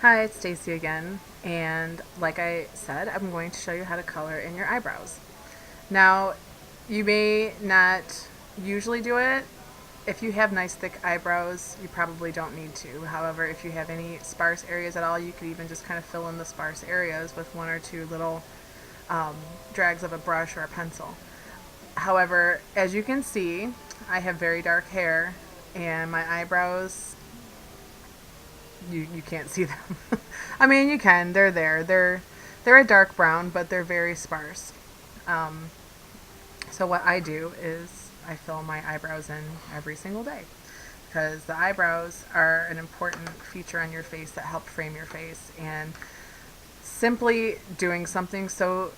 Hi, it's Stacy again, and like I said, I'm going to show you how to color in your eyebrows. Now, you may not usually do it. If you have nice thick eyebrows, you probably don't need to. However, if you have any sparse areas at all, you could even just kind of fill in the sparse areas with one or two little drags of a brush or a pencil. However, as you can see, I have very dark hair, and my eyebrows, you can't see them. I mean, you can. They're there. They're a dark brown, but they're very sparse. Um, so what I do is I fill my eyebrows in every single day because the eyebrows are an important feature on your face that help frame your face, and simply doing something so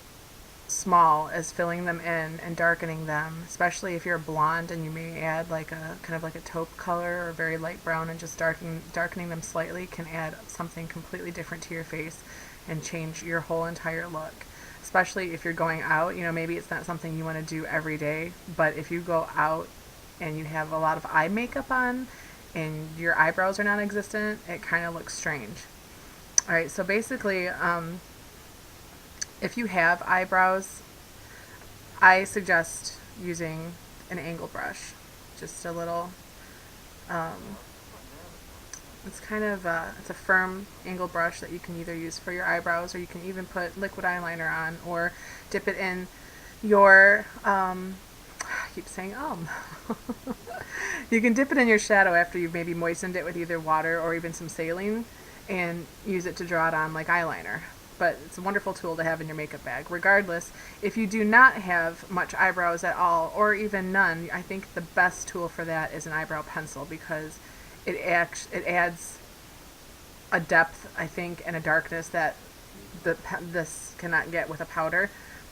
small as filling them in and darkening them, especially if you're blonde and you may add like a kind of like a taupe color or very light brown, and just darkening them slightly can add something completely different to your face and change your whole entire look. Especially if you're going out, maybe it's not something you want to do every day, but if you go out and you have a lot of eye makeup on and your eyebrows are non-existent, it kind of looks strange. All right, so basically, if you have eyebrows, I suggest using an angle brush. Just a little, um, it's kind of it's a firm angle brush that you can either use for your eyebrows, or you can even put liquid eyeliner on, or dip it in your, I keep saying you can dip it in your shadow after you've maybe moistened it with either water or even some saline, and use it to draw it on like eyeliner. But it's a wonderful tool to have in your makeup bag. Regardless, if you do not have much eyebrows at all, or even none, I think the best tool for that is an eyebrow pencil, because it adds a depth, I think, and a darkness that this cannot get with a powder.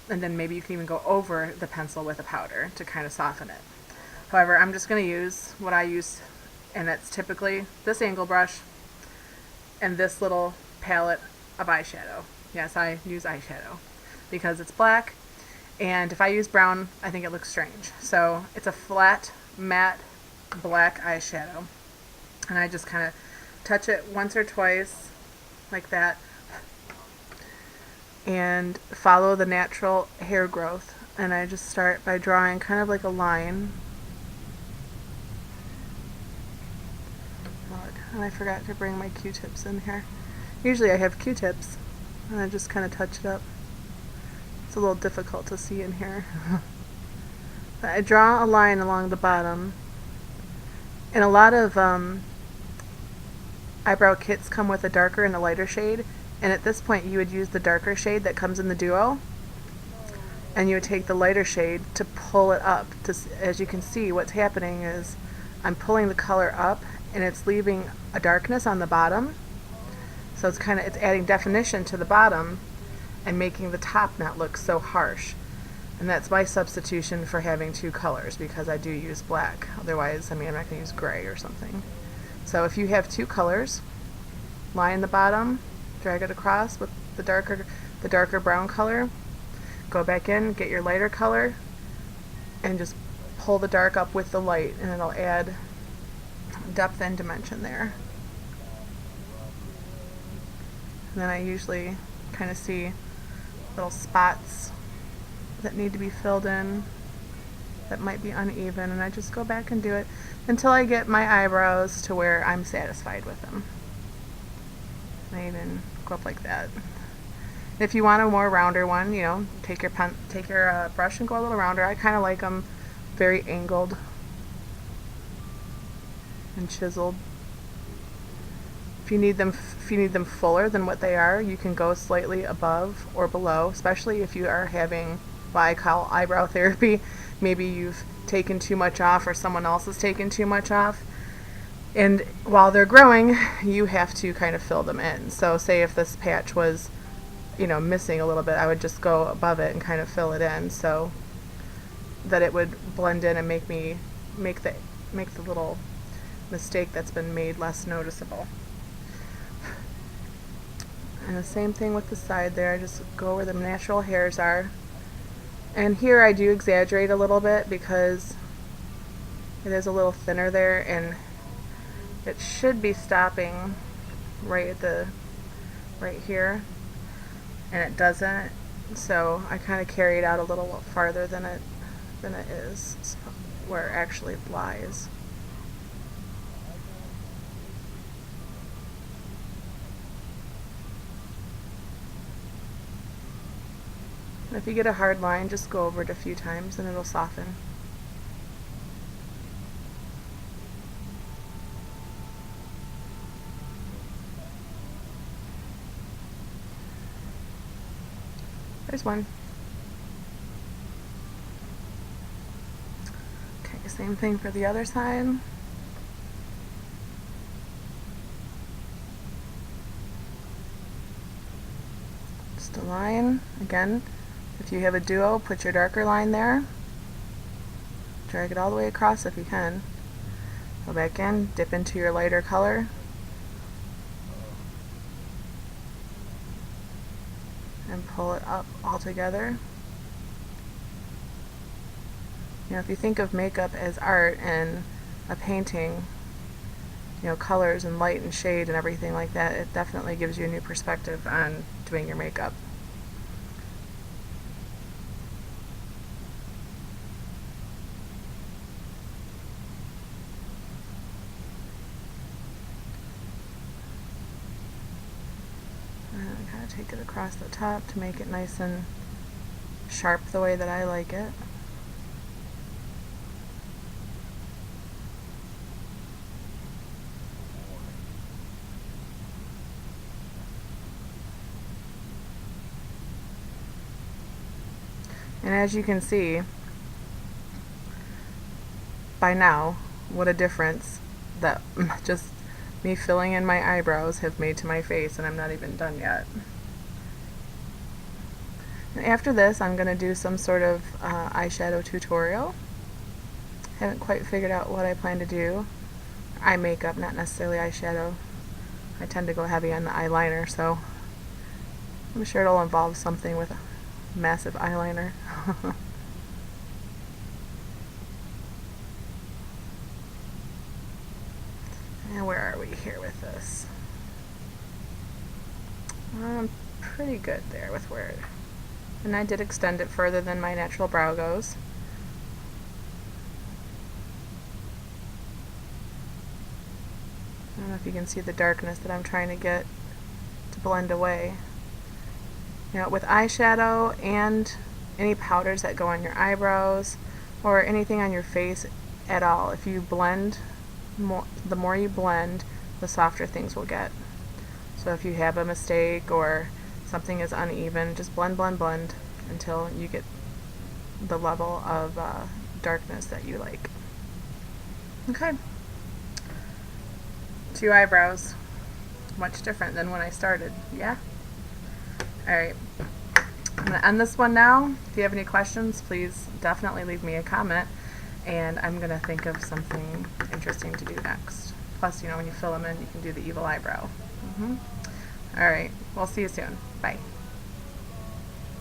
And then maybe you can even go over the pencil with a powder to kind of soften it. However, I'm just going to use what I use, and that's typically this angle brush and this little palette of eyeshadow. Yes, I use eyeshadow because it's black, and if I use brown, I think it looks strange. So it's a flat, matte, black eyeshadow, and I just kind of touch it once or twice like that and follow the natural hair growth. And I just start by drawing kind of like a line. And I forgot to bring my Q-tips in here. Usually I have Q-tips, and I just kind of touch it up. It's a little difficult to see in here. I draw a line along the bottom, and a lot of eyebrow kits come with a darker and a lighter shade, and at this point you would use the darker shade that comes in the duo, and you would take the lighter shade to pull it up. As you can see, what's happening is I'm pulling the color up, and it's leaving a darkness on the bottom. So it's adding definition to the bottom and making the top not look so harsh. And that's my substitution for having two colors, because I do use black. Otherwise, I'm not going to use gray or something. So if you have two colors, line the bottom, drag it across with the darker brown color, go back in, get your lighter color, and just pull the dark up with the light, and it'll add depth and dimension there. And then I usually kind of see little spots that need to be filled in that might be uneven, and I just go back and do it until I get my eyebrows to where I'm satisfied with them. And I even go up like that. If you want a more rounder one, take your brush and go a little rounder. I kind of like them very angled and chiseled. If you need them fuller than what they are, you can go slightly above or below, especially if you are having what I call eyebrow therapy. Maybe you've taken too much off, or someone else has taken too much off, and while they're growing, you have to kind of fill them in. So say if this patch was, missing a little bit, I would just go above it and kind of fill it in so that it would blend in and make the little mistake that's been made less noticeable. And the same thing with the side there. I just go where the natural hairs are. And here I do exaggerate a little bit because it is a little thinner there, and it should be stopping right at the right here, and it doesn't. So I kind of carry it out a little farther than it is, where it actually lies. And if you get a hard line, just go over it a few times and it'll soften. There's one. Okay, same thing for the other side. Just a line. Again, if you have a duo, put your darker line there. Drag it all the way across if you can. Go back in, dip into your lighter color. And pull it up all together. You know, if you think of makeup as art and a painting, you know, colors and light and shade and everything like that, it definitely gives you a new perspective on doing your makeup. And kind of take it across the top to make it nice and sharp the way that I like it. And as you can see, by now, what a difference that just me filling in my eyebrows have made to my face, and I'm not even done yet. And after this, I'm going to do some sort of eyeshadow tutorial. Haven't quite figured out what I plan to do. Eye makeup, not necessarily eyeshadow. I tend to go heavy on the eyeliner, so I'm sure it'll involve something with a massive eyeliner. And where are we here with this? I'm pretty good there with where it, and I did extend it further than my natural brow goes. I don't know if you can see the darkness that I'm trying to get to blend away. You know, with eyeshadow and any powders that go on your eyebrows or anything on your face at all, if you blend more, the more you blend, the softer things will get. So if you have a mistake or something is uneven, just blend, blend, blend until you get the level of darkness that you like. Okay. 2 eyebrows. Much different than when I started, yeah? Alright. I'm going to end this one now. If you have any questions, please definitely leave me a comment, and I'm going to think of something interesting to do next. Plus, you know, when you fill them in, you can do the evil eyebrow. Alright, we'll see you soon. Bye.